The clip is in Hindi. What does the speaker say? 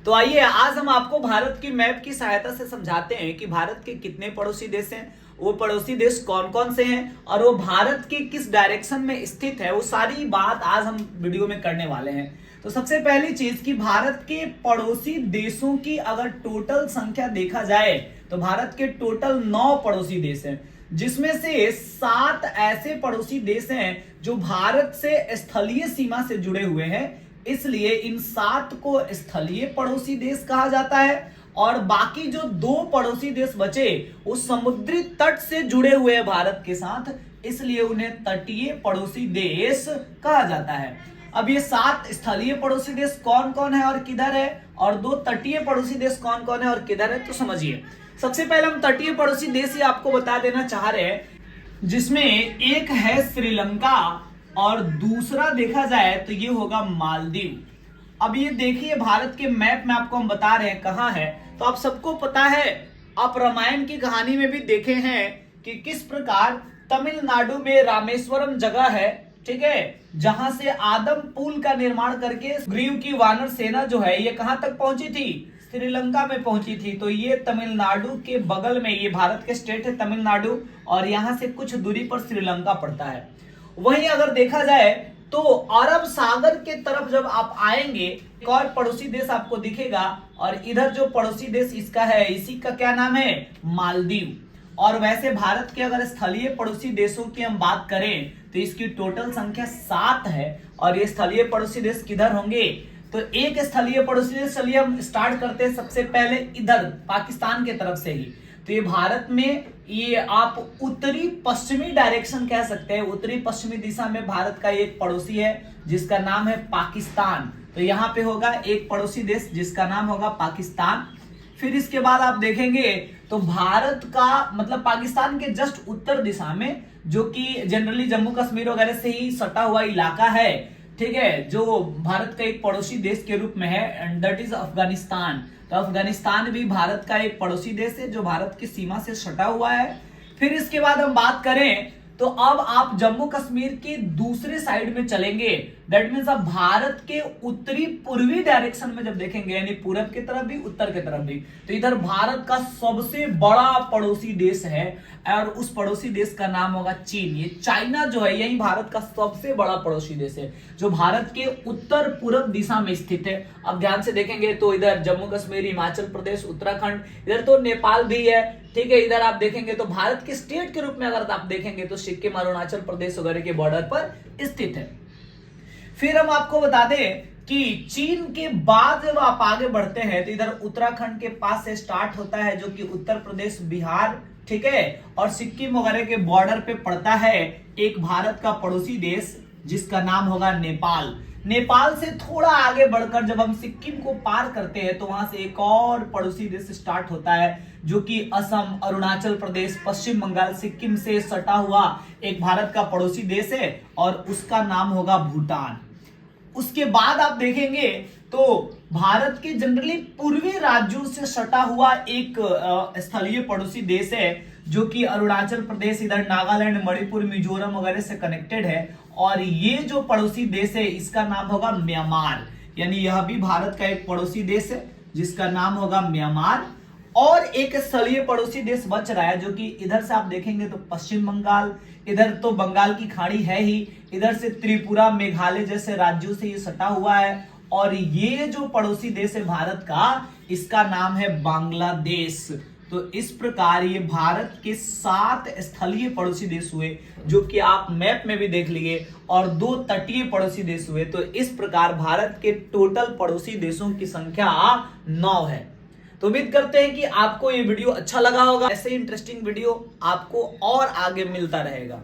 तो आइए आज हम आपको भारत की मैप की सहायता से समझाते हैं कि भारत के कितने पड़ोसी देश हैं, वो पड़ोसी देश कौन कौन से हैं और वो भारत के किस डायरेक्शन में स्थित है। वो सारी बात आज हम वीडियो में करने वाले हैं। तो सबसे पहली चीज कि भारत के पड़ोसी देशों की अगर टोटल संख्या देखा जाए तो भारत के टोटल 9 पड़ोसी देश हैं, जिसमें से 7 ऐसे पड़ोसी देश हैं जो भारत से स्थलीय सीमा से जुड़े हुए हैं, इसलिए इन 7 को स्थलीय पड़ोसी देश कहा जाता है। और बाकी जो 2 पड़ोसी देश बचे वो समुद्री तट से जुड़े हुए हैं भारत के साथ, इसलिए उन्हें तटीय पड़ोसी देश कहा जाता है। अब ये 7 स्थलीय पड़ोसी देश कौन कौन है और किधर है, और 2 तटीय पड़ोसी देश कौन कौन है और किधर है, तो समझिए। सबसे पहले हम तटीय पड़ोसी देश ही आपको बता देना चाह रहे हैं, जिसमें एक है श्रीलंका और दूसरा देखा जाए तो ये होगा मालदीव। अब ये देखिए भारत के मैप में आपको हम बता रहे हैं कहां है। तो आप सबको पता है, आप रामायण की कहानी में भी देखे हैं कि किस प्रकार तमिलनाडु में रामेश्वरम जगह है, ठीक है, जहां से आदम पुल का निर्माण करके ग्रीव की वानर सेना जो है ये कहां तक पहुंची थी, श्रीलंका में पहुंची थी। तो ये तमिलनाडु के बगल में, ये भारत के स्टेट है तमिलनाडु, और यहां से कुछ दूरी पर श्रीलंका पड़ता है। वहीं अगर देखा जाए तो अरब सागर के तरफ जब आप आएंगे एक और पड़ोसी देश आपको दिखेगा, और इधर जो पड़ोसी देश इसका है, इसी का क्या नाम है, मालदीव। और वैसे भारत के अगर स्थलीय पड़ोसी देशों की हम बात करें तो इसकी टोटल संख्या 7 है। और ये स्थलीय पड़ोसी देश किधर होंगे, तो एक स्थलीय पड़ोसी देश, चलिए हम स्टार्ट करते हैं सबसे पहले इधर पाकिस्तान के तरफ से ही। तो ये भारत में ये आप उत्तरी पश्चिमी डायरेक्शन कह सकते हैं, उत्तरी पश्चिमी दिशा में भारत का एक पड़ोसी है जिसका नाम है पाकिस्तान। तो यहाँ पे होगा एक पड़ोसी देश जिसका नाम होगा पाकिस्तान। फिर इसके बाद आप देखेंगे तो भारत का मतलब पाकिस्तान के जस्ट उत्तर दिशा में, जो कि जनरली जम्मू कश्मीर वगैरह से ही सटा हुआ इलाका है, ठीक है, जो भारत का एक पड़ोसी देश के रूप में है, एंड दैट इज अफगानिस्तान। तो अफगानिस्तान भी भारत का एक पड़ोसी देश है जो भारत की सीमा से सटा हुआ है। फिर इसके बाद हम बात करें तो अब आप जम्मू कश्मीर की दूसरे साइड में चलेंगे, दैट मीन्स आप भारत के उत्तरी पूर्वी डायरेक्शन में जब देखेंगे, यानी पूरब की तरफ भी उत्तर की तरफ भी, तो इधर भारत का सबसे बड़ा पड़ोसी देश है, और उस पड़ोसी देश का नाम होगा चीन। ये चाइना जो है यही भारत का सबसे बड़ा पड़ोसी देश है जो भारत के उत्तर पूर्व दिशा में स्थित है। अब ध्यान से देखेंगे तो इधर जम्मू कश्मीर, हिमाचल प्रदेश, उत्तराखंड, इधर तो नेपाल भी है, ठीक है। इधर आप देखेंगे तो भारत के स्टेट के रूप में अगर आप देखेंगे तो सिक्किम, अरुणाचल प्रदेश वगैरह के बॉर्डर पर स्थित है। फिर हम आपको बता दें कि चीन के बाद जब आप आगे बढ़ते हैं तो इधर उत्तराखंड के पास से स्टार्ट होता है, जो कि उत्तर प्रदेश, बिहार, ठीक है, और सिक्किम वगैरह के बॉर्डर पे पड़ता है एक भारत का पड़ोसी देश जिसका नाम होगा नेपाल। नेपाल से थोड़ा आगे बढ़कर जब हम सिक्किम को पार करते हैं तो वहां से एक और पड़ोसी देश स्टार्ट होता है, जो कि असम, अरुणाचल प्रदेश, पश्चिम बंगाल, सिक्किम से सटा हुआ एक भारत का पड़ोसी देश है, और उसका नाम होगा भूटान। उसके बाद आप देखेंगे तो भारत के जनरली पूर्वी राज्यों से सटा हुआ एक स्थलीय पड़ोसी देश है, जो कि अरुणाचल प्रदेश, इधर नागालैंड, मणिपुर, मिजोरम वगैरह से कनेक्टेड है। और ये जो पड़ोसी देश है इसका नाम होगा म्यांमार, यानी यह भी भारत का एक पड़ोसी देश है जिसका नाम होगा म्यांमार। और एक स्थलीय पड़ोसी देश बच रहा है, जो कि इधर से आप देखेंगे तो पश्चिम बंगाल, इधर तो बंगाल की खाड़ी है ही, इधर से त्रिपुरा, मेघालय जैसे राज्यों से ये सटा हुआ है। और ये जो पड़ोसी देश है भारत का, इसका नाम है बांग्लादेश। तो इस प्रकार ये भारत के 7 स्थलीय पड़ोसी देश हुए, जो कि आप मैप में भी देख लिए, और 2 तटीय पड़ोसी देश हुए। तो इस प्रकार भारत के टोटल पड़ोसी देशों की संख्या 9 है। तो उम्मीद करते हैं कि आपको ये वीडियो अच्छा लगा होगा। ऐसे इंटरेस्टिंग वीडियो आपको और आगे मिलता रहेगा।